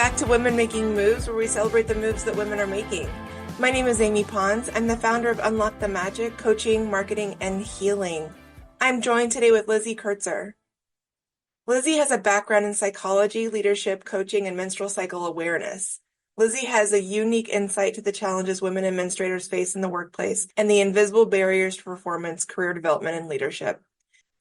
back to Women Making Moves, where we celebrate the moves that women are making. My name is Amy Pons. I'm the founder of Unlock the Magic, Coaching, Marketing, and Healing. I'm joined today with Lizzy Kurtzer. Lizzy has a background in psychology, leadership, coaching, and menstrual cycle awareness. Lizzy has a unique insight to the challenges women and menstruators face in the workplace and the invisible barriers to performance, career development, and leadership.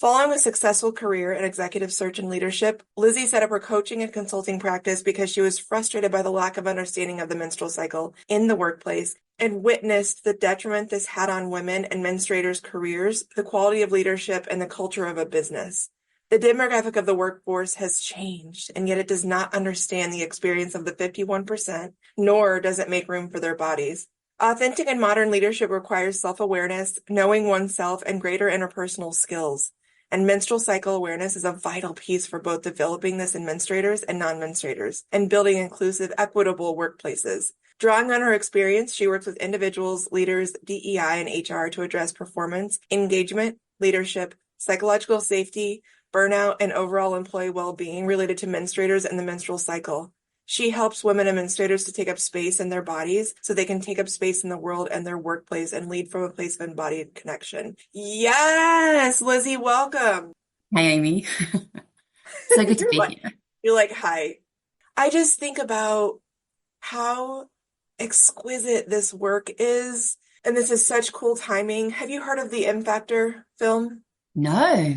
Following a successful career in executive search and leadership, Lizzy set up her coaching and consulting practice because she was frustrated by the lack of understanding of the menstrual cycle in the workplace and witnessed the detriment this had on women and menstruators' careers, the quality of leadership, and the culture of a business. The demographic of the workforce has changed, and yet it does not understand the experience of the 51%, nor does it make room for their bodies. Authentic and modern leadership requires self-awareness, knowing oneself, and greater interpersonal skills. And menstrual cycle awareness is a vital piece for both developing this in menstruators and non-menstruators and building inclusive, equitable workplaces. Drawing on her experience, she works with individuals, leaders, DEI, and HR to address performance, engagement, leadership, psychological safety, burnout, and overall employee well-being related to menstruators and the menstrual cycle. She helps women and menstruators to take up space in their bodies so they can take up space in the world and their workplace and lead from a place of embodied connection. Yes, Lizzy, welcome. Hi, Amy. So good to You're be like, here. you're like, hi. I just think about how exquisite this work is, and this is such cool timing. Have you heard of the M Factor film? No.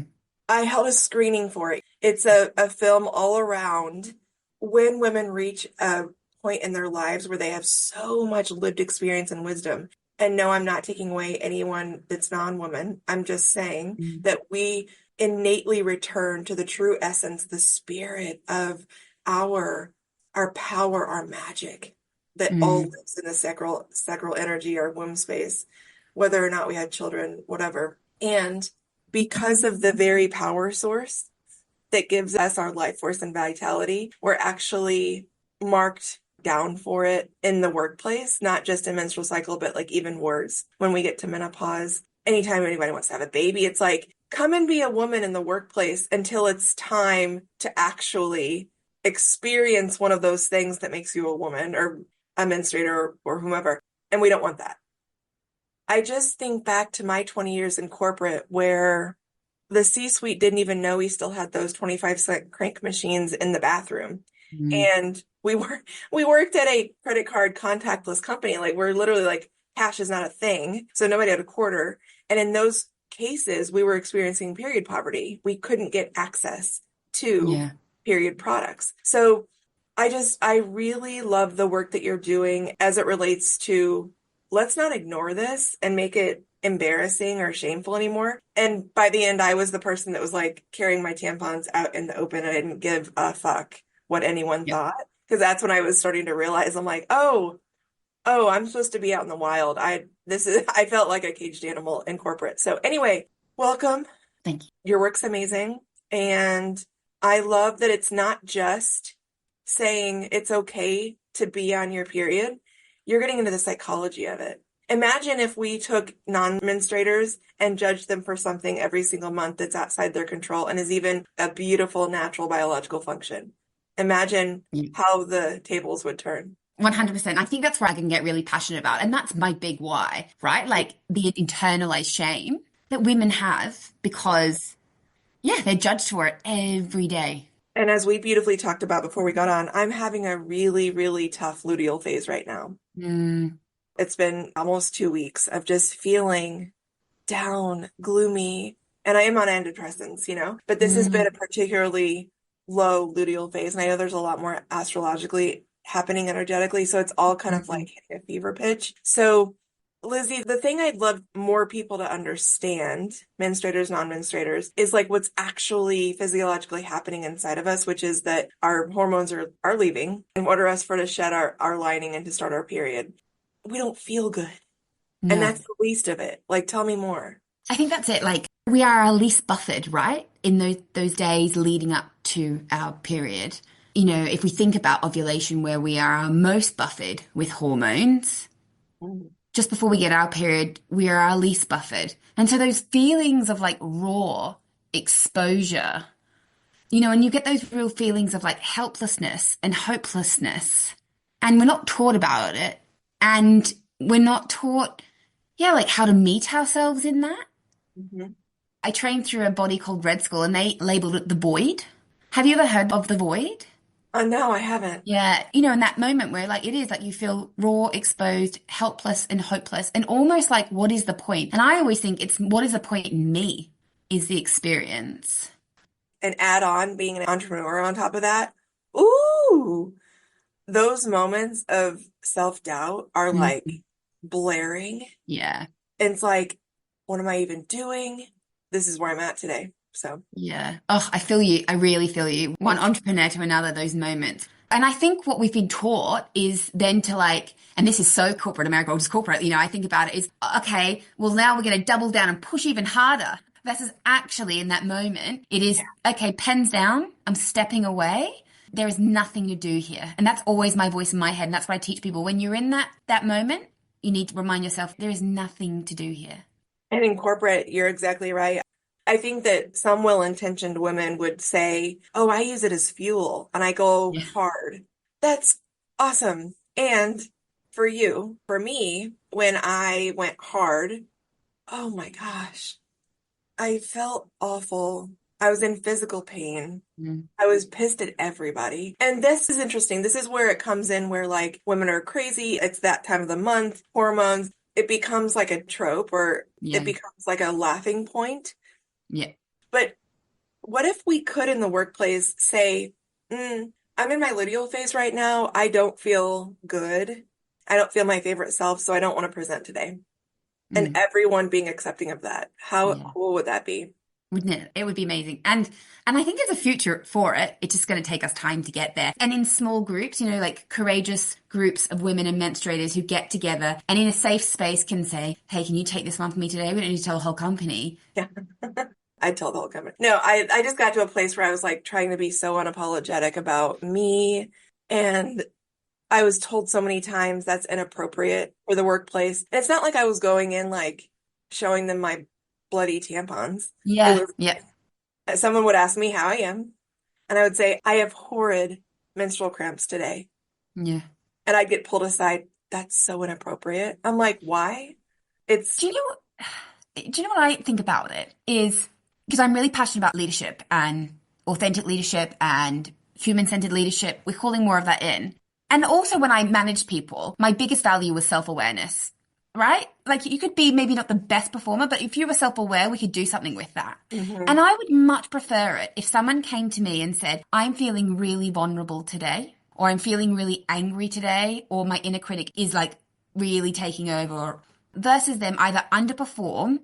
I held a screening for it. It's a film all around when women reach a point in their lives where they have so much lived experience and wisdom. And no, I'm not taking away anyone that's non-woman. I'm just saying Mm. that we innately return to the true essence, the spirit of our our power, our magic that all Mm. lives in the sacral energy, our womb space, whether or not we had children, whatever. And because of the very power source that gives us our life force and vitality, we're actually marked down for it in the workplace, not just in menstrual cycle, but like even worse, when we get to menopause. Anytime anybody wants to have a baby, it's like, come and be a woman in the workplace until it's time to actually experience one of those things that makes you a woman or a menstruator or whomever. And we don't want that. I just think back to my 20 years in corporate where the C-suite didn't even know we still had those 25-cent crank machines in the bathroom. Mm. And we worked at a credit card contactless company. Like we're literally like cash is not a thing. So nobody had a quarter. And in those cases, we were experiencing period poverty. We couldn't get access to Yeah. period products. So I really love the work that you're doing as it relates to let's not ignore this and make it embarrassing or shameful anymore. And by the end, I was the person that was like carrying my tampons out in the open. I didn't give a fuck what anyone Yep. thought. Because that's when I was starting to realize I'm like, oh, I'm supposed to be out in the wild. I felt like a caged animal in corporate. So anyway, welcome. Thank you. Your work's amazing. And I love that it's not just saying it's okay to be on your period. You're getting into the psychology of it. Imagine if we took non-menstruators and judged them for something every single month that's outside their control and is even a beautiful natural biological function. Imagine Yeah. how the tables would turn. 100%. I think that's where I can get really passionate about. And that's my big why, right? Like the internalized shame that women have because, yeah, they're judged for it every day. And as we beautifully talked about before we got on, I'm having a really, really tough luteal phase right now. Mm. It's been almost 2 weeks of just feeling down, gloomy, and I am on antidepressants, but this has been Mm. a particularly low luteal phase. And I know there's a lot more astrologically happening energetically. So it's all kind of Mm. like hitting a fever pitch. So Lizzy, the thing I'd love more people to understand, menstruators, non-menstruators, is like what's actually physiologically happening inside of us, which is that our hormones are leaving in order us for to shed our lining and to start our period. We don't feel good. And No. that's the least of it. Like, tell me more. I think that's it. Like we are our least buffered, right? In those days leading up to our period. You know, if we think about ovulation where we are our most buffered with hormones, Mm. just before we get our period, we are our least buffered. And so those feelings of like raw exposure, And you get those real feelings of like helplessness and hopelessness. And we're not taught about it. And we're not taught, yeah, like how to meet ourselves in that. Mhm. I trained through a body called Red School and they labeled it the void. Have you ever heard of the void? Oh, no, I haven't. Yeah, in that moment where like it is like you feel raw, exposed, helpless and hopeless and almost like what is the point? And I always think it's what is the point in me is the experience. And add on being an entrepreneur on top of that. Ooh, those moments of self-doubt are like Mhm. blaring. Yeah. And it's like, what am I even doing? This is where I'm at today. So Yeah. Oh, I feel you. I really feel you. One thank you. entrepreneur to another, those moments. And I think what we've been taught is then to like, and this is so corporate America, or just corporate, I think about it is, okay, well, now we're going to double down and push even harder. Versus actually in that moment, it is, okay, pens down, I'm stepping away. There is nothing to do here. And that's always my voice in my head. And that's what I teach people. When you're in that moment, you need to remind yourself there is nothing to do here. And in corporate, you're exactly right. I think that some well-intentioned women would say, oh, I use it as fuel and I go Yeah. hard. That's awesome. And for you, for me, when I went hard, oh my gosh, I felt awful. I was in physical pain. Mm. I was pissed at everybody. And this is interesting. This is where it comes in where like women are crazy. It's that time of the month, hormones. It becomes like a trope or it Yeah. becomes like a laughing point. Yeah. But what if we could in the workplace say, I'm in my luteal phase right now. I don't feel good. I don't feel my favorite self, so I don't want to present today. And Mm. everyone being accepting of that. How Yeah. cool would that be? Wouldn't it? It would be amazing. And I think there's a future for it. It's just going to take us time to get there. And in small groups, like courageous groups of women and menstruators who get together and in a safe space can say, hey, can you take this one for me today? We don't need to tell the whole company. Yeah. I'd tell the whole company. No, I just got to a place where I was like trying to be so unapologetic about me. And I was told so many times that's inappropriate for the workplace. And it's not like I was going in like showing them my bloody tampons. It Yeah. was Yeah. someone would ask me how I am, and I would say, I have horrid menstrual cramps today. Yeah. And I'd get pulled aside. That's so inappropriate. I'm like, why? It's Do you know what, do you know what I think about it is because I'm really passionate about leadership and authentic leadership and human-centered leadership. We're calling more of that in. And also when I manage people, my biggest value was self-awareness, right? Like you could be maybe not the best performer, but if you were self-aware, we could do something with that. mhm. And I would much prefer it if someone came to me and said, I'm feeling really vulnerable today, or I'm feeling really angry today, or my inner critic is like really taking over, versus them either underperform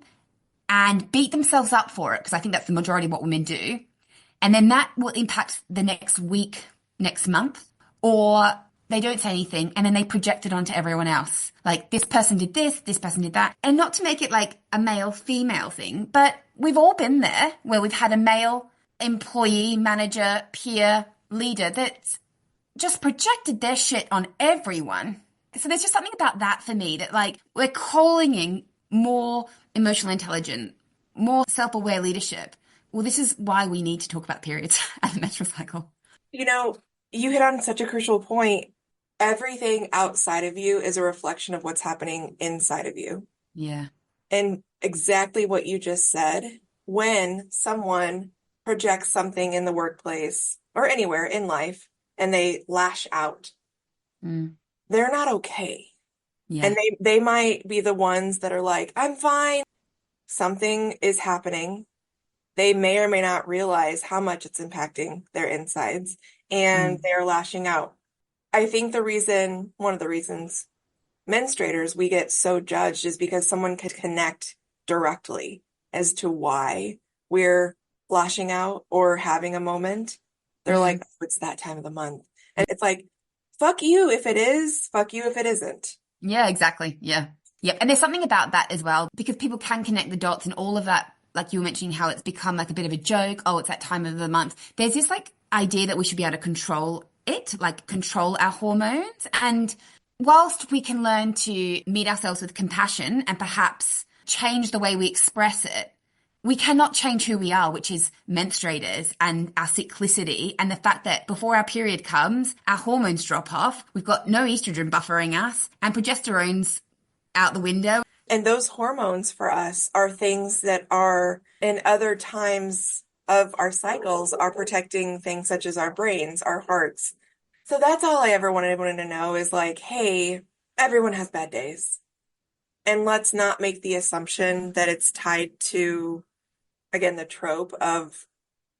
and beat themselves up for it, because I think that's the majority of what women do. And then that will impact the next week, next month, or they don't say anything and then they project it onto everyone else. Like this person did this person did that. And not to make it like a male female thing, but we've all been there where we've had a male employee, manager, peer, leader that's just projected their shit on everyone. So there's just something about that for me that like we're calling in more emotional intelligence, more self-aware leadership. Well, this is why we need to talk about periods and the menstrual cycle. You know, you hit on such a crucial point. Everything outside of you is a reflection of what's happening inside of you. Yeah. And exactly what you just said, when someone projects something in the workplace or anywhere in life and they lash out, Mm. they're not okay. And Yeah. they might be the ones that are like, I'm fine. Something is happening. They may or may not realize how much it's impacting their insides and Mm. they're lashing out. I think one of the reasons menstruators we get so judged is because someone could connect directly as to why we're lashing out or having a moment. They're like, Mm. oh, it's that time of the month. And it's like, fuck you if it is, fuck you if it isn't. Yeah, exactly. Yeah. Yep. And there's something about that as well, because people can connect the dots and all of that, like you were mentioning how it's become like a bit of a joke. Oh, it's that time of the month. There's this like idea that we should be able to control it, like control our hormones. And whilst we can learn to meet ourselves with compassion and perhaps change the way we express it, we cannot change who we are, which is menstruators and our cyclicity and the fact that before our period comes, our hormones drop off. We've got no estrogen buffering us and progesterone's out the window. And those hormones for us are things that are in other times of our cycles are protecting things such as our brains, our hearts. So that's all I ever wanted everyone to know is like, hey, everyone has bad days. And let's not make the assumption that it's tied to, again, the trope of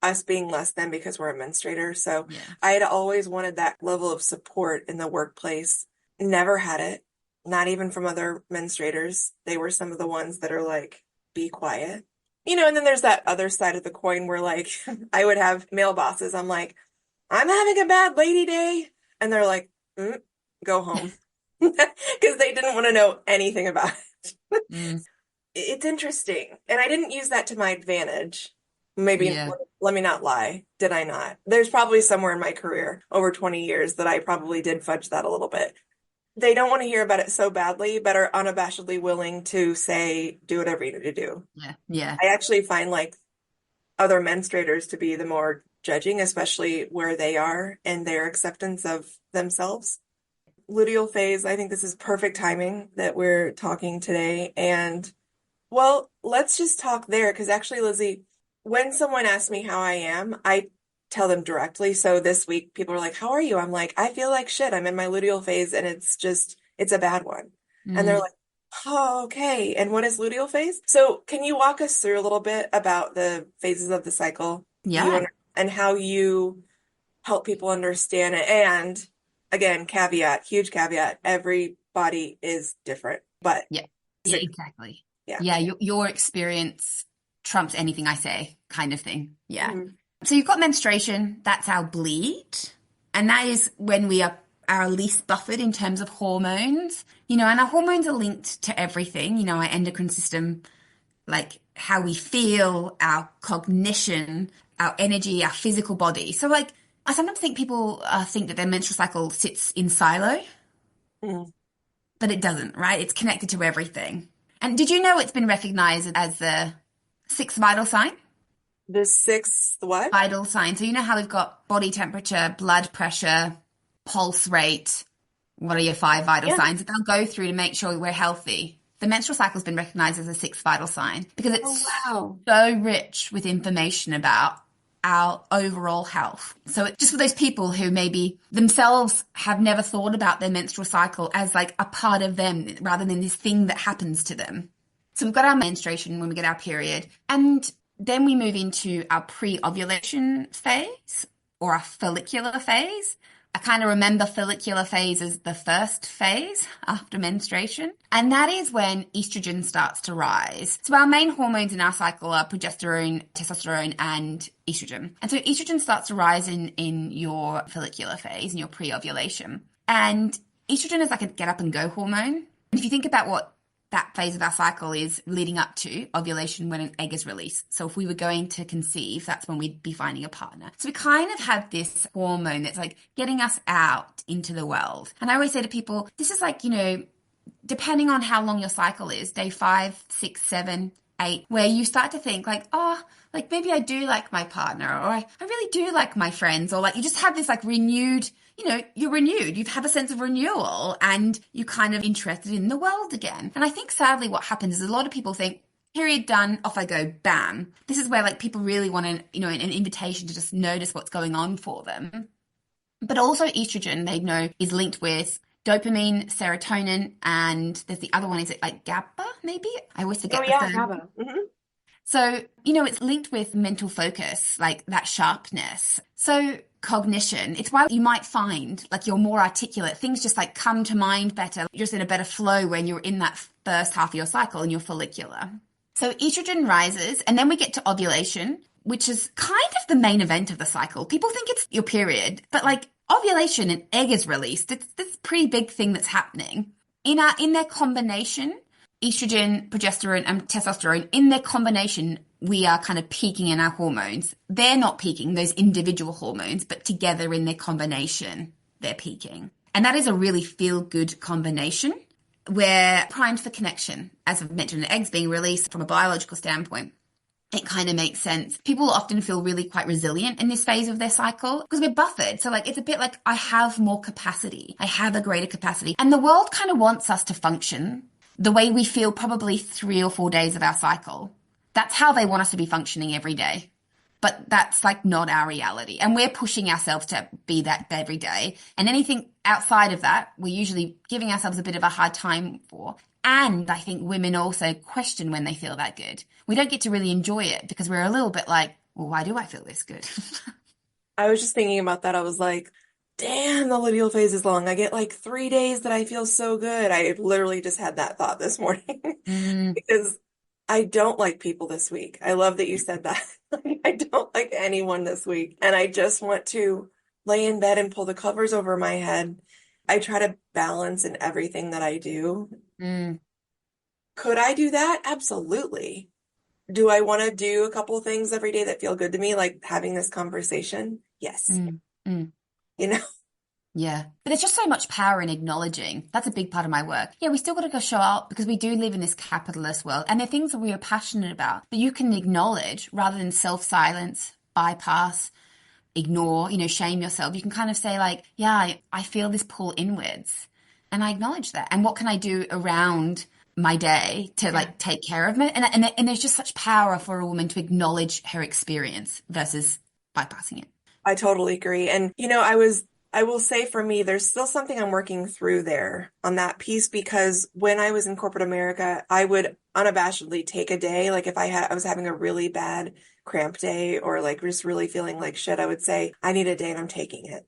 us being less than because we're a menstruator. So Yeah. I had always wanted that level of support in the workplace. Never had it, not even from other menstruators. They were some of the ones that are like, be quiet. And then there's that other side of the coin where like I would have male bosses. I'm like, I'm having a bad lady day. And they're like, go home. Because they didn't want to know anything about it. Mm, It's interesting. And I didn't use that to my advantage. Maybe, yeah. let me not lie. Did I not? There's probably somewhere in my career over 20 years that I probably did fudge that a little bit. They don't want to hear about it so badly, but are unabashedly willing to say, do whatever you need to do. Yeah. Yeah. I actually find like other menstruators to be the more judging, especially where they are and their acceptance of themselves. Luteal phase, I think this is perfect timing that we're talking today. And well, let's just talk there because actually, Lizzy, when someone asks me how I am, I tell them directly. So this week, people are like, how are you? I'm like, I feel like shit. I'm in my luteal phase and it's a bad one. And they're Mm, like, oh, okay. And what is luteal phase? So can you walk us through a little bit about the phases of the cycle yeah. and how you help people understand it? And again, caveat, huge caveat, every body is different, but Yeah. Yeah, exactly. yeah. Yeah. Your experience trumps anything I say kind of thing. Yeah. Mhm. So you've got menstruation, that's our bleed. And that is when we are our least buffered in terms of hormones. And our hormones are linked to everything, our endocrine system, like how we feel, our cognition, our energy, our physical body. So like I sometimes think people think that their menstrual cycle sits in silo, Mhm. but it doesn't, right? It's connected to everything. And did you know it's been recognized as the sixth vital sign? The sixth what? Vital sign. So you know how we've got body temperature, blood pressure, pulse rate. What are your five vital Yeah. signs that they'll go through to make sure we're healthy? The menstrual cycle has been recognized as a sixth vital sign because Oh, it's wow. so rich with information about our overall health. So just for those people who maybe themselves have never thought about their menstrual cycle as like a part of them rather than this thing that happens to them. So we've got our menstruation when we get our period, and then we move into our pre-ovulation phase or our follicular phase. I kind of remember follicular phase as the first phase after menstruation. And that is when estrogen starts to rise. So our main hormones in our cycle are progesterone, testosterone, and estrogen. And so estrogen starts to rise in your follicular phase, in your pre-ovulation. And estrogen is like a get up and go hormone. And if you think about what that phase of our cycle is leading up to ovulation when an egg is released. So if we were going to conceive, that's when we'd be finding a partner. So we kind of have this hormone that's like getting us out into the world. And I always say to people, this is like, depending on how long your cycle is, day 5, 6, 7, 8, where you start to think like, oh, like maybe I do like my partner, or I really do like my friends, or like you just have this like renewed, you're renewed. You have a sense of renewal and you're kind of interested in the world again. And I think sadly what happens is a lot of people think, period done, off I go, bam. This is where like people really want an invitation to just notice what's going on for them. But also estrogen, they know, is linked with dopamine, serotonin, and there's the other one, is it like GABA maybe? I always Oh, forget the yeah, third. GABA. So, it's linked with mental focus, like that sharpness. So cognition, it's why you might find like you're more articulate. Things just like come to mind better. You're just in a better flow when you're in that first half of your cycle and you're follicular. So estrogen rises and then we get to ovulation, which is kind of the main event of the cycle. People think it's your period, but like ovulation, an egg is released. It's this pretty big thing that's happening. In their combination, estrogen, progesterone, and testosterone, in their combination, we are kind of peaking in our hormones. They're not peaking, those individual hormones, but together in their combination, they're peaking. And that is a really feel-good combination. We're primed for connection, as I've mentioned, the eggs being released from a biological standpoint. it kind of makes sense. People often feel really quite resilient in this phase of their cycle because we're buffered. So like it's a bit like I have more capacity. I have a greater capacity. And the world kind of wants us to function the way we feel probably 3 or 4 days of our cycle. That's how they want us to be functioning every day. But that's like not our reality. And we're pushing ourselves to be that every day. And anything outside of that, we're usually giving ourselves a bit of a hard time for. And I think women also question when they feel that good. We don't get to really enjoy it because we're a little bit like, well, why do I feel this good? I was just thinking about that. I was like, damn, the luteal phase is long. I get like 3 days that I feel so good. I literally just had that thought this morning Mm, because I don't like people this week. I love that you said that. I don't like anyone this week. And I just want to lay in bed and pull the covers over my head. I try to balance in everything that I do. mm, Could I do that? Absolutely. Do I want to do a couple of things every day that feel good to me, like having this conversation? Yes. mm, mm. You know, Yeah. But there's just so much power in acknowledging. That's a big part of my work. Yeah, we still got to go show up because we do live in this capitalist world and there are things that we are passionate about, but you can acknowledge rather than self-silence, bypass, ignore, shame yourself. You can kind of say like, yeah, I feel this pull inwards and I acknowledge that. And what can I do around my day to yeah, like take care of me? And there's just such power for a woman to acknowledge her experience versus bypassing it. I totally agree. And, I will say for me, there's still something I'm working through there on that piece because when I was in corporate America, I would unabashedly take a day. Like if I was having a really bad cramp day or like just really feeling like shit, I would say, I need a day and I'm taking it.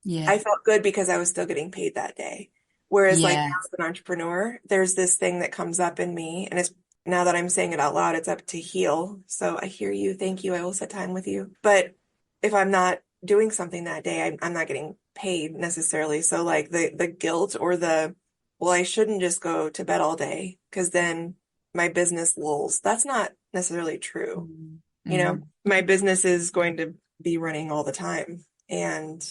Yeah. I felt good because I was still getting paid that day. Whereas like Yeah. as an entrepreneur, there's this thing that comes up in me and it's now that I'm saying it out loud, it's up to heal. So I hear you. Thank you. I will set time with you. But if I'm not doing something that day, I'm not getting paid necessarily. So like the guilt or well, I shouldn't just go to bed all day because then my business lulls. That's not necessarily true. Mm, mm. My business is going to be running all the time. And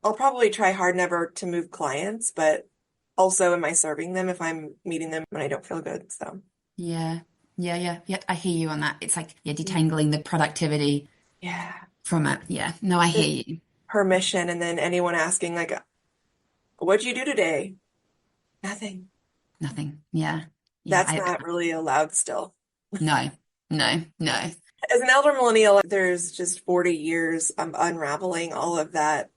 I'll probably try hard never to move clients, but also am I serving them if I'm meeting them when I don't feel good? So, Yeah. Yeah. Yeah. Yeah. I hear you on that. It's like, yeah, yeah. detangling the productivity Yeah. from it. Yeah. No, I Just hear you. permission. And then anyone asking, like, what'd you do today? Nothing. Nothing. Yeah. Yeah. That's not really allowed still. No, no, no. As an elder millennial, there's just 40 years of unraveling all of that.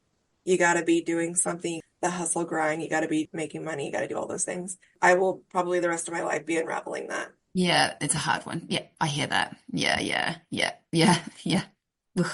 You got to be doing something, the hustle grind. You got to be making money. You got to do all those things. I will probably the rest of my life be unraveling that. Yeah, it's a hard one. Yeah, I hear that. Yeah, yeah, yeah, yeah, yeah. Ugh.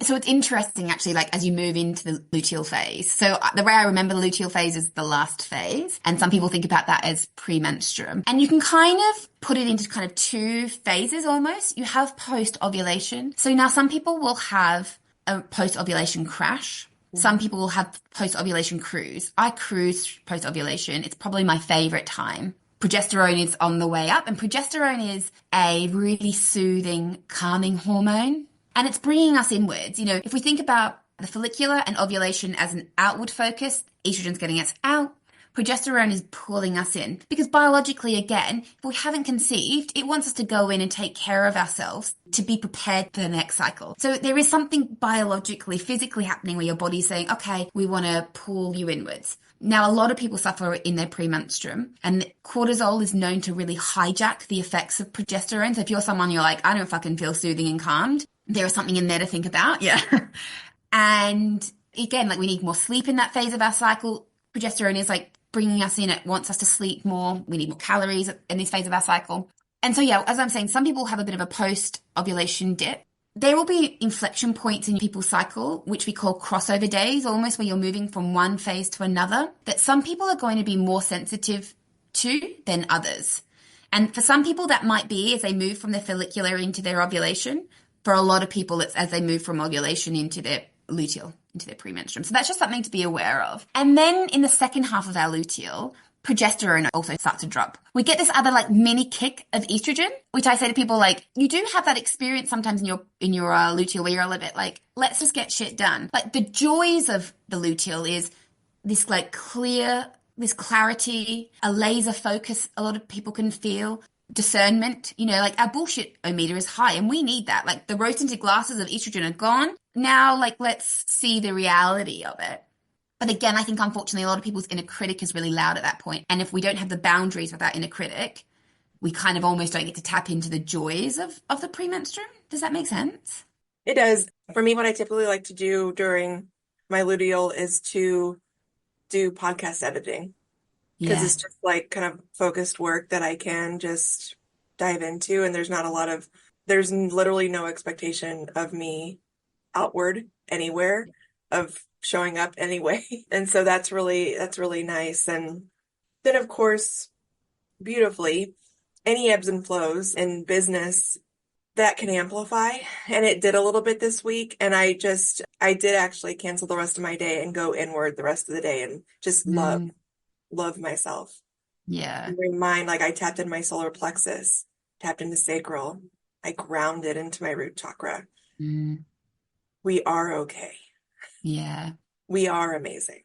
So it's interesting actually, like as you move into the luteal phase. So the way I remember the luteal phase is the last phase, and some people think about that as premenstruum. And you can kind of put it into kind of two phases almost. You have post-ovulation. So now some people will have a post-ovulation crash. Some Mhm. people will have post-ovulation cruise. I cruise post-ovulation. It's probably my favorite time. Progesterone is on the way up, and progesterone is a really soothing, calming hormone. And it's bringing us inwards. If we think about the follicular and ovulation as an outward focus, estrogen's getting us out. Progesterone is pulling us in because biologically, again, if we haven't conceived, it wants us to go in and take care of ourselves to be prepared for the next cycle. So there is something biologically, physically happening where your body's saying, okay, we want to pull you inwards. Now, a lot of people suffer in their premenstruum, and cortisol is known to really hijack the effects of progesterone. So if you're someone you're like, I don't fucking feel soothing and calmed, there is something in there to think about. Yeah. And again, like we need more sleep in that phase of our cycle. Progesterone is like bringing us in. It wants us to sleep more. We need more calories in this phase of our cycle. And so, yeah, as I'm saying, some people have a bit of a post-ovulation dip. There will be inflection points in people's cycle, which we call crossover days, almost where you're moving from one phase to another, that some people are going to be more sensitive to than others. And for some people, that might be as they move from their follicular into their ovulation. For a lot of people, it's as they move from ovulation into their luteal, into their premenstruum. So that's just something to be aware of. And then in the second half of our luteal, progesterone also starts to drop. We get this other like mini kick of estrogen, which I say to people like, you do have that experience sometimes in your luteal where you're a little bit like, let's just get shit done. Like the joys of the luteal is this like clear, this clarity, a laser focus a lot of people can feel. discernment. Like our bullshit meter is high and we need that. Like the rose-tinted glasses of estrogen are gone. Now, like, let's see the reality of it. But again, I think unfortunately a lot of people's inner critic is really loud at that point. And if we don't have the boundaries with our inner critic, we kind of almost don't get to tap into the joys of the premenstruum. Does that make sense? It does. For me, what I typically like to do during my luteal is to do podcast editing because Yeah. it's just like kind of focused work that I can just dive into. And there's literally no expectation of me outward anywhere of showing up anyway. And so that's really nice. And then of course, beautifully, any ebbs and flows in business that can amplify. And it did a little bit this week. And I did actually cancel the rest of my day and go inward the rest of the day and just Mm, love myself. yeah. Remind, like I tapped in my solar plexus, tapped into sacral. I grounded into my root chakra. Mm, We are okay. yeah. We are amazing.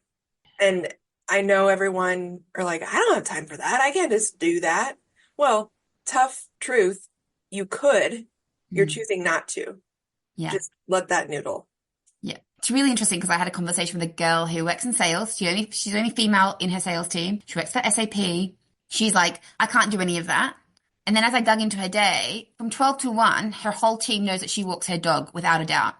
And I know everyone are like, I don't have time for that. I can't just do that. Well, tough truth, you could. You're Mm, choosing not to. yeah. Just let that noodle. Yeah. It's really interesting because I had a conversation with a girl who works in sales. She's only female in her sales team. She works for SAP. She's like, I can't do any of that. And then as I dug into her day, from 12 to 1, her whole team knows that she walks her dog without a doubt.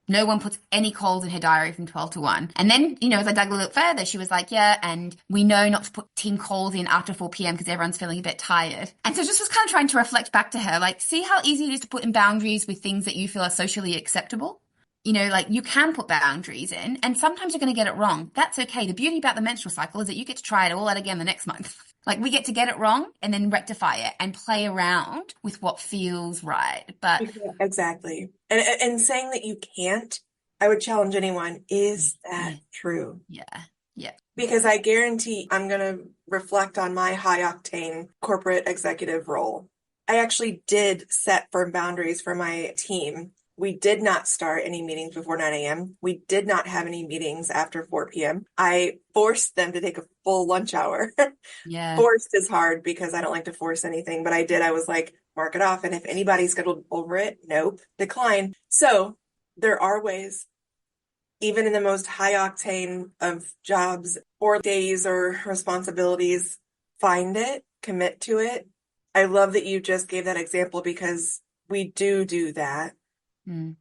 No one puts any calls in her diary from 12 to 1. And then, as I dug a little further, she was like, yeah, and we know not to put team calls in after 4 p.m. because everyone's feeling a bit tired. And so just was kind of trying to reflect back to her, like, see how easy it is to put in boundaries with things that you feel are socially acceptable? Like you can put boundaries in and sometimes you're going to get it wrong. That's okay. The beauty about the menstrual cycle is that you get to try it all out again the next month. Like we get to get it wrong and then rectify it and play around with what feels right. But Yeah, exactly. And saying that you can't, I would challenge anyone, is that yeah, true? yeah, yeah, Because I guarantee I'm going to reflect on my high octane corporate executive role. I actually did set firm boundaries for my team. We did not start any meetings before 9 a.m. We did not have any meetings after 4 p.m. I forced them to take a full lunch hour. yeah, Forced is hard because I don't like to force anything, but I did. I was like, mark it off. And if anybody's scheduled over it, nope, decline. So there are ways, even in the most high octane of jobs or days or responsibilities, find it, commit to it. I love that you just gave that example because we do that. mm,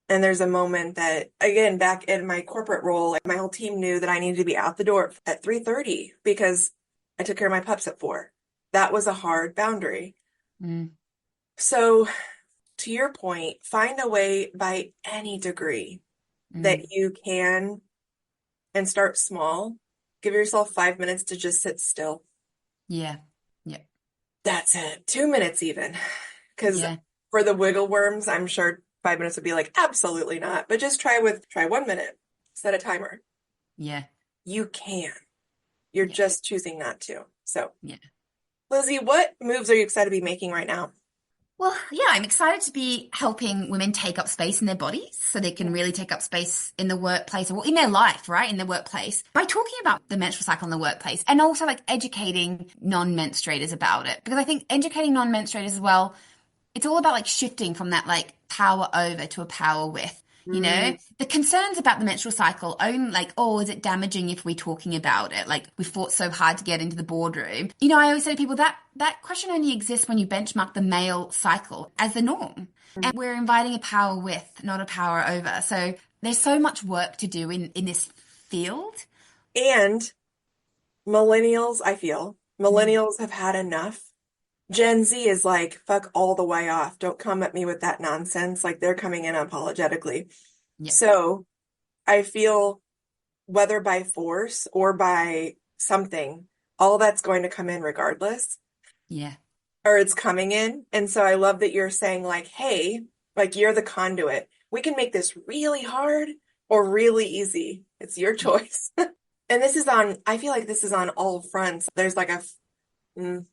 And there's a moment that, again, back in my corporate role, like my whole team knew that I needed to be out the door at 3:30 because I took care of my pups at 4. That was a hard boundary. mm, So to your point, find a way by any degree that mm, you can and start small. Give yourself 5 minutes to just sit still. yeah, yeah, That's it. 2 minutes even. Because yeah, for the wiggle worms, I'm sure 5 minutes would be like, absolutely not. But just try 1 minute. Set a timer. yeah, You can. You're yeah, just choosing not to. So, yeah. Lizzy, what moves are you excited to be making right now? Well, yeah, I'm excited to be helping women take up space in their bodies so they can really take up space in the workplace or in their life, right? In the workplace by talking about the menstrual cycle in the workplace and also like educating non-menstruators about it. Because I think educating non-menstruators as well, it's all about like shifting from that like power over to a power with. Mm, The concerns about the menstrual cycle own like, oh, is it damaging if we're talking about it? Like we fought so hard to get into the boardroom. I always say to people that question only exists when you benchmark the male cycle as the norm. And we're inviting a power with, not a power over. So there's so much work to do in this field. and millennials, I feel, Mm, millennials have had enough. Gen Z is like, fuck all the way off. Don't come at me with that nonsense. Like they're coming in unapologetically. yeah, So I feel whether by force or by something, all that's going to come in regardless, yeah, or it's coming in. And so I love that you're saying, like, hey, like you're the conduit. We can make this really hard or really easy. It's your yeah. choice. And I feel like this is on all fronts. There's like mm,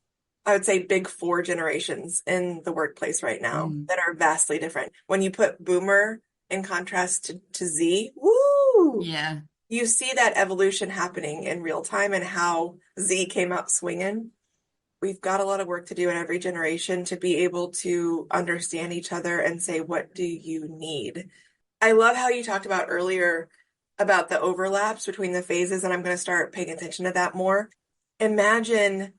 I would say big four generations in the workplace right now Mm, that are vastly different. When you put boomer in contrast to Z, woo, yeah, you see that evolution happening in real time and how Z came out swinging. we've got a lot of work to do in every generation to be able to understand each other and say, what do you need? I love how you talked about earlier about the overlaps between the phases, and I'm going to start paying attention to that more. Imagine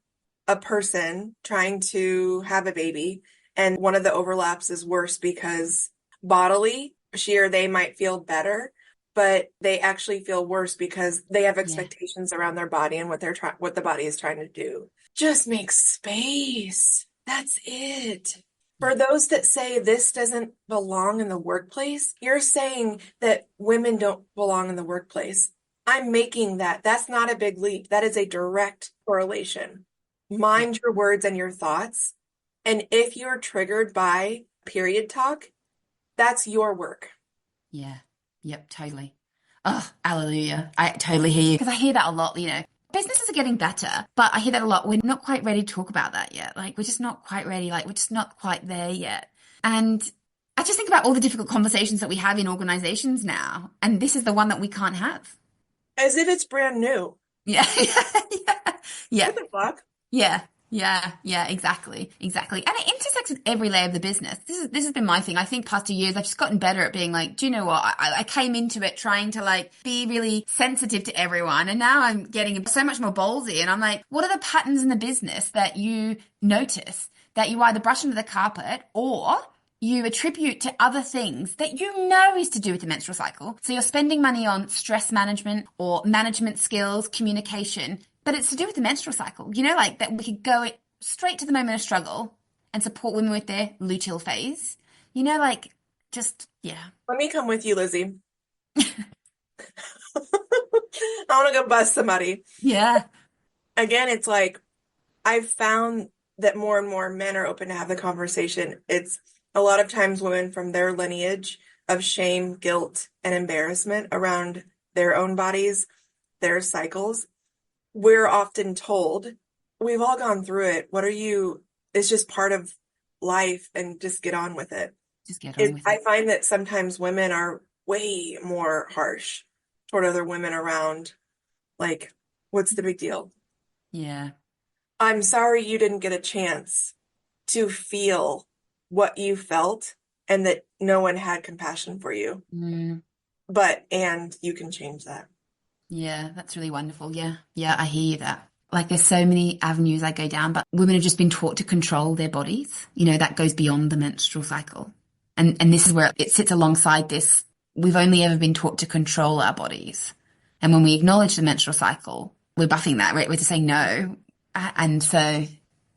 a person trying to have a baby, and one of the overlaps is worse because bodily, she or they might feel better, but they actually feel worse because they have Yeah. expectations around their body and what the body is trying to do. Just make space. That's it. Yeah. For those that say this doesn't belong in the workplace, you're saying that women don't belong in the workplace. I'm making that. That's not a big leap. That is a direct correlation. Yeah. Mind your words and your thoughts. And if you're triggered by period talk, that's your work. Yeah. Yep, totally. Oh, hallelujah. I totally hear you. Because I hear that a lot, businesses are getting better, but I hear that a lot. We're not quite ready to talk about that yet. Like, we're just not quite ready. Like, we're just not quite there yet. And I just think about all the difficult conversations that we have in organizations now. And this is the one that we can't have. As if it's brand new. Yeah. Yeah. Yeah. What the fuck? Yeah, yeah, exactly, exactly. And it intersects with every layer of the business. This has been my thing. I think past 2 years, I've just gotten better at being like, do you know what? I came into it trying to like be really sensitive to everyone, and now I'm getting so much more ballsy. And I'm like, what are the patterns in the business that you notice that you either brush under the carpet or you attribute to other things that you know is to do with the menstrual cycle? So you're spending money on stress management or management skills, communication, but it's to do with the menstrual cycle. Like that we could go straight to the moment of struggle and support women with their luteal phase. Like just, yeah. Let me come with you, Lizzy. I want to go bust somebody. Yeah. Again, it's like I've found that more and more men are open to have the conversation. It's a lot of times women from their lineage of shame, guilt, and embarrassment around their own bodies, their cycles. We're often told, we've all gone through it. It's just part of life and just get on with it. Just get on with I it. find that sometimes women are way more harsh toward other women around, like, what's the big deal? Yeah. I'm sorry you didn't get a chance to feel what you felt and that no one had compassion for you. Mm, And you can change that. yeah, that's really wonderful. Yeah. Yeah, I hear you that. Like there's so many avenues I go down, but women have just been taught to control their bodies. That goes beyond the menstrual cycle. And this is where it sits alongside this. We've only ever been taught to control our bodies. And when we acknowledge the menstrual cycle, we're buffing that, right? We're just saying no. And so,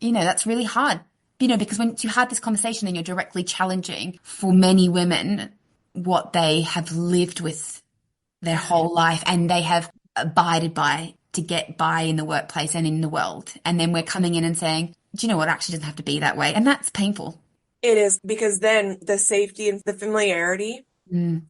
that's really hard, because when you had this conversation and you're directly challenging for many women what they have lived with their whole life and they have abided by to get by in the workplace and in the world. And then we're coming in and saying, do you know what? It actually doesn't have to be that way. And that's painful. It is, because then the safety and the familiarity, Mm,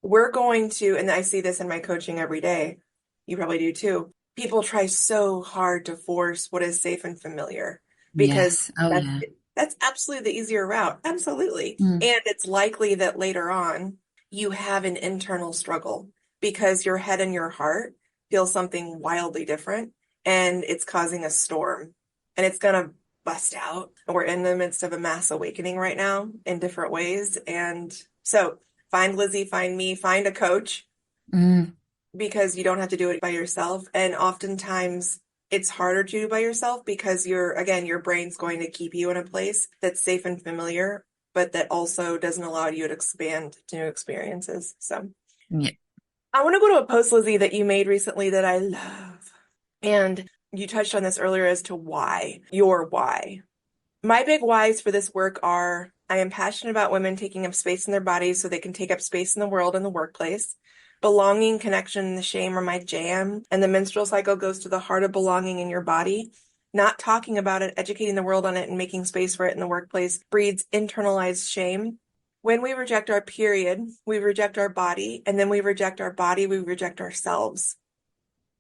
we're going to, and I see this in my coaching every day. You probably do too. People try so hard to force what is safe and familiar because yes. Oh, that's yeah. that's absolutely the easier route. Absolutely. Mm, And it's likely that later on you have an internal struggle because your head and your heart feel something wildly different, and it's causing a storm, and it's going to bust out. We're in the midst of a mass awakening right now in different ways. And so find Lizzy, find me, find a coach, mm, because you don't have to do it by yourself. And oftentimes it's harder to do by yourself because your brain's going to keep you in a place that's safe and familiar, but that also doesn't allow you to expand to new experiences. So yeah. I want to go to a post, Lizzy, that you made recently that I love. And you touched on this earlier as to your why. My big whys for this work are: I am passionate about women taking up space in their bodies so they can take up space in the world and the workplace. Belonging, connection, and the shame are my jam, and the menstrual cycle goes to the heart of belonging in your body. Not talking about it, educating the world on it, and making space for it in the workplace breeds internalized shame. When we reject our period, we reject our body, and then we reject our body, we reject ourselves.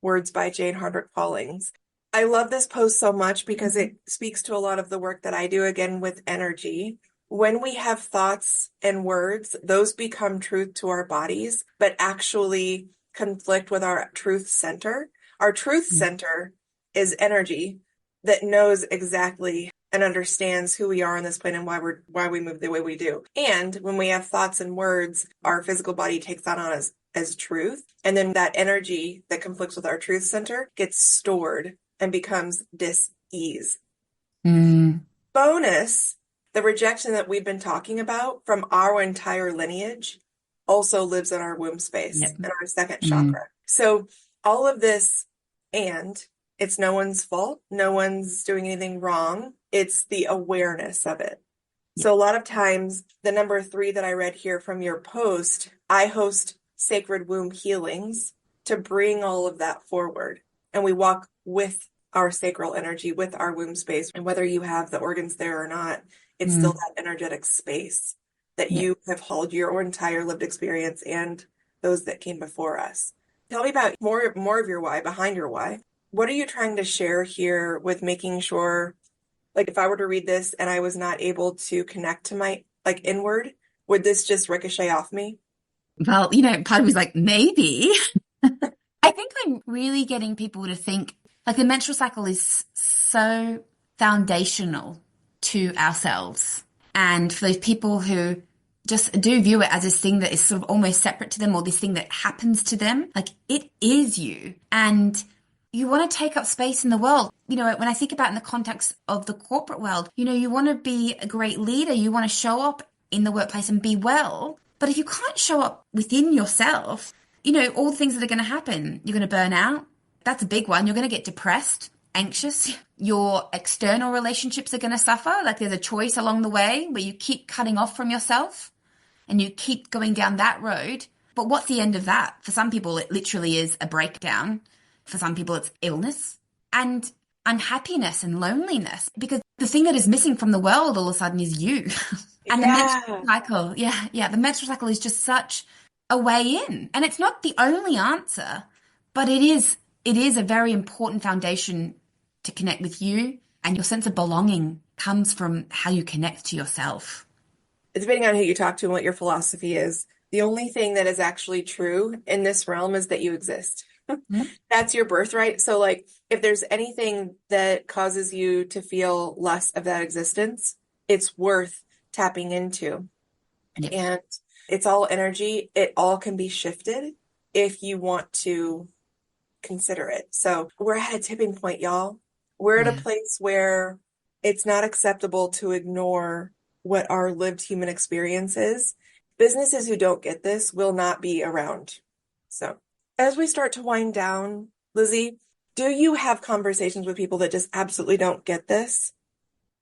Words by Jane Hardwick Fallings. I love this post so much because it speaks to a lot of the work that I do, again, with energy. When we have thoughts and words, those become truth to our bodies, but actually conflict with our truth center. Our truth Mm, center is energy. that knows exactly and understands who we are on this planet and why we move the way we do. And when we have thoughts and words, our physical body takes that on as truth. And then that energy that conflicts with our truth center gets stored and becomes dis-ease. Mm, Bonus, the rejection that we've been talking about from our entire lineage also lives in our womb space yep. and our second Mm, chakra. So all of this, and it's no one's fault. No one's doing anything wrong. It's the awareness of it. yep. So a lot of times, the number 3 that I read here from your post, I host sacred womb healings to bring all of that forward. And we walk with our sacral energy, with our womb space. And whether you have the organs there or not, it's still Mm, that energetic space that yep. you have held your entire lived experience and those that came before us. Tell me about more of your why, behind your why. What are you trying to share here with making sure, like if I were to read this and I was not able to connect to my like inward, would this just ricochet off me? Well, part of me is like, maybe. I think I'm really getting people to think like the menstrual cycle is so foundational to ourselves. And for those people who just do view it as this thing that is sort of almost separate to them or this thing that happens to them, like it is you. And you want to take up space in the world. When I think about in the context of the corporate world, you want to be a great leader. You want to show up in the workplace and be well. But if you can't show up within yourself, all the things that are going to happen, you're going to burn out. That's a big one. You're going to get depressed, anxious. Your external relationships are going to suffer. Like there's a choice along the way where you keep cutting off from yourself and you keep going down that road. But what's the end of that? For some people, it literally is a breakdown. For some people, it's illness and unhappiness and loneliness because the thing that is missing from the world all of a sudden is you. And the menstrual Yeah. cycle, yeah, the menstrual cycle is just such a way in. And it's not the only answer, but it is a very important foundation to connect with you, and your sense of belonging comes from how you connect to yourself. Depending on who you talk to and what your philosophy is, the only thing that is actually true in this realm is that you exist. Mm. That's your birthright. So, like, if there's anything that causes you to feel less of that existence, it's worth tapping into. Yep. And it's all energy. It all can be shifted if you want to consider it. So, we're at a tipping point, y'all. We're at a Yeah. place where it's not acceptable to ignore what our lived human experience is. Businesses who don't get this will not be around. So, as we start to wind down, Lizzy, do you have conversations with people that just absolutely don't get this?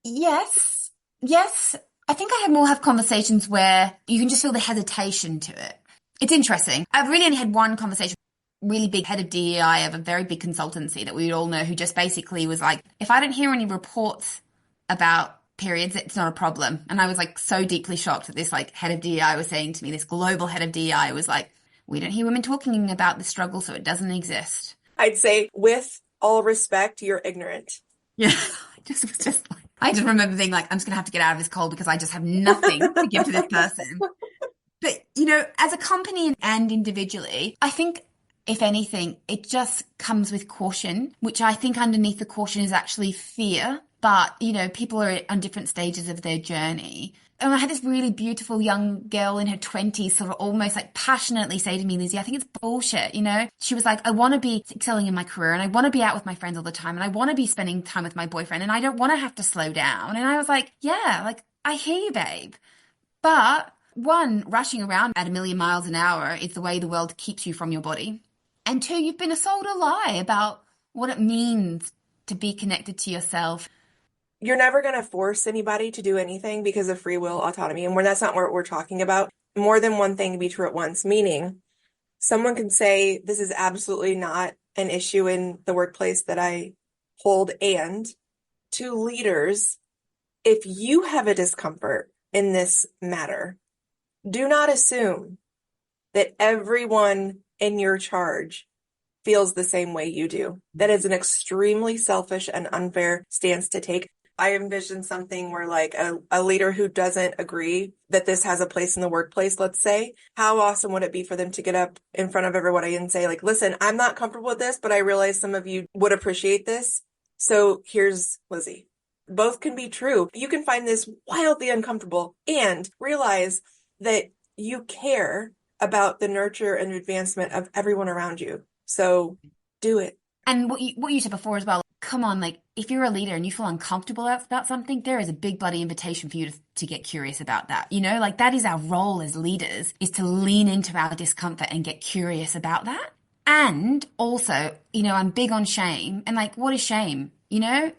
Yes. Yes. I think I have conversations where you can just feel the hesitation to it. It's interesting. I've really only had one conversation, really big head of DEI of a very big consultancy that we all know who just basically was like, if I don't hear any reports about periods, it's not a problem. And I was like so deeply shocked that this like head of DEI was saying to me, this global head of DEI was like, we don't hear women talking about the struggle, so it doesn't exist. I'd say, with all respect, you're ignorant. Yeah. I just remember being like, I'm just gonna have to get out of this call because I just have nothing to give to this person. But, as a company and individually, I think if anything, it just comes with caution, which I think underneath the caution is actually fear. But, people are on different stages of their journey. And I had this really beautiful young girl in her 20s sort of almost like passionately say to me, Lizzy, I think it's bullshit, She was like, I want to be excelling in my career and I want to be out with my friends all the time and I want to be spending time with my boyfriend and I don't want to have to slow down. And I was like, yeah, like, I hear you, babe. But one, rushing around at a million miles an hour is the way the world keeps you from your body. And two, you've been sold a lie about what it means to be connected to yourself. You're never going to force anybody to do anything because of free will autonomy. And that's not what we're talking about. More than one thing can be true at once, meaning someone can say, this is absolutely not an issue in the workplace that I hold. And to leaders, if you have a discomfort in this matter, do not assume that everyone in your charge feels the same way you do. That is an extremely selfish and unfair stance to take. I envision something where like a leader who doesn't agree that this has a place in the workplace, let's say, how awesome would it be for them to get up in front of everybody and say like, listen, I'm not comfortable with this, but I realize some of you would appreciate this. So here's Lizzy. Both can be true. You can find this wildly uncomfortable and realize that you care about the nurture and advancement of everyone around you. So do it. And what you said before as well, come on, like if you're a leader and you feel uncomfortable about something, there is a big bloody invitation for you to get curious about that. You know, like that is our role as leaders, is to lean into our discomfort and get curious about that. And also, I'm big on shame. And like, what is shame?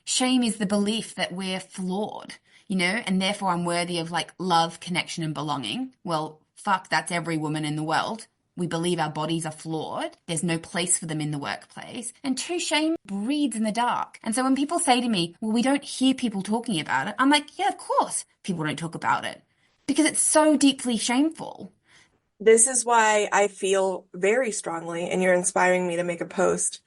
Shame is the belief that we're flawed, and therefore I'm worthy of like love, connection, and belonging. Well, fuck, that's every woman in the world. We believe our bodies are flawed. There's no place for them in the workplace. And two, shame breeds in the dark. And so when people say to me, well, we don't hear people talking about it, I'm like, yeah, of course people don't talk about it because it's so deeply shameful. This is why I feel very strongly, and you're inspiring me to make a post,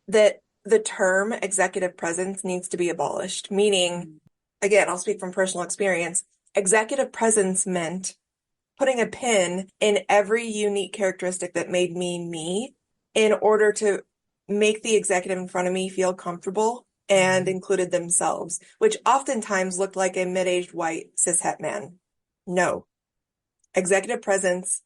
that the term executive presence needs to be abolished. Meaning, again, I'll speak from personal experience. Executive presence meant putting a pin in every unique characteristic that made me me in order to make the executive in front of me feel comfortable and included themselves, which oftentimes looked like a mid-aged white cishet man. No. Executive presence,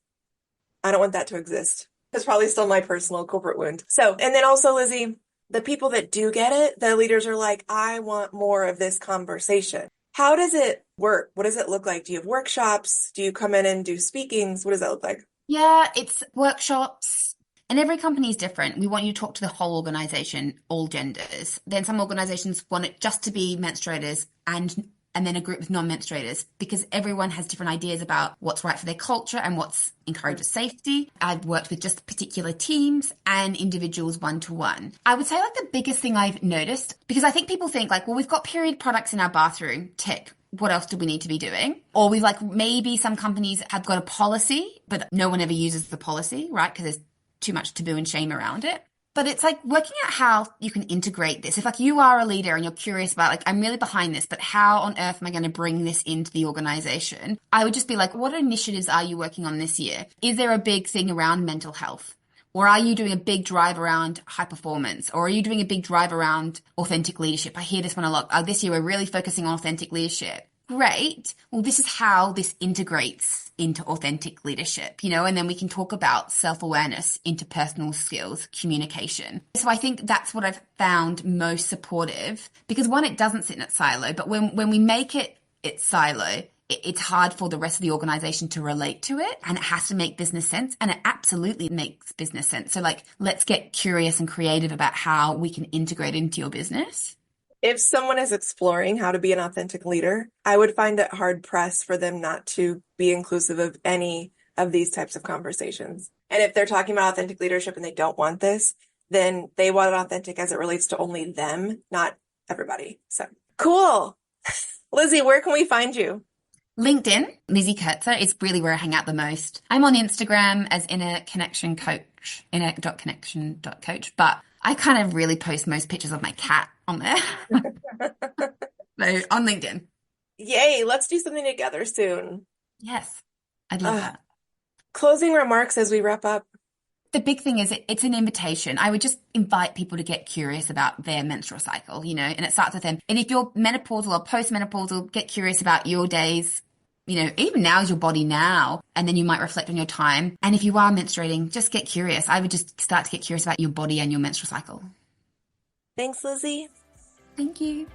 I don't want that to exist. It's probably still my personal corporate wound. So, and then also, Lizzy, the people that do get it, the leaders are like, I want more of this conversation. How does it work? What does it look like? Do you have workshops? Do you come in and do speakings? What does that look like? Yeah, it's workshops. And every company is different. We want you to talk to the whole organization, all genders. Then some organizations want it just to be menstruators and then a group with non-menstruators, because everyone has different ideas about what's right for their culture and what's encourages safety. I've worked with just particular teams and individuals one-to-one. I would say like the biggest thing I've noticed, because I think people think like, well, we've got period products in our bathroom, tick. What else do we need to be doing? Or we've like, maybe some companies have got a policy, but no one ever uses the policy, right? Because there's too much taboo and shame around it. But it's like working out how you can integrate this. If like you are a leader and you're curious about like, I'm really behind this, but how on earth am I going to bring this into the organization? I would just be like, what initiatives are you working on this year? Is there a big thing around mental health? Or are you doing a big drive around high performance? Or are you doing a big drive around authentic leadership? I hear this one a lot. This year we're really focusing on authentic leadership. Great. Well, this is how this integrates into authentic leadership, and then we can talk about self-awareness, interpersonal skills, communication. So I think that's what I've found most supportive, because one, it doesn't sit in its silo, but when we make it its silo, it's hard for the rest of the organization to relate to it, and it has to make business sense, and it absolutely makes business sense. So like, let's get curious and creative about how we can integrate into your business. If someone is exploring how to be an authentic leader, I would find it hard pressed for them not to be inclusive of any of these types of conversations. And if they're talking about authentic leadership and they don't want this, then they want it authentic as it relates to only them, not everybody. So cool. Lizzy, where can we find you? LinkedIn, Lizzy Kurtzer, is really where I hang out the most. I'm on Instagram as Inner Connection Coach, inner.connection.coach, but I kind of really post most pictures of my cat on there. So on LinkedIn. Yay, let's do something together soon. Yes, I'd love that. Closing remarks as we wrap up. The big thing is it's an invitation. I would just invite people to get curious about their menstrual cycle, and it starts with them. And if you're menopausal or postmenopausal, get curious about your days. Even now is your body now, and then you might reflect on your time. And if you are menstruating, just get curious. I would just start to get curious about your body and your menstrual cycle. Thanks, Lizzy. Thank you.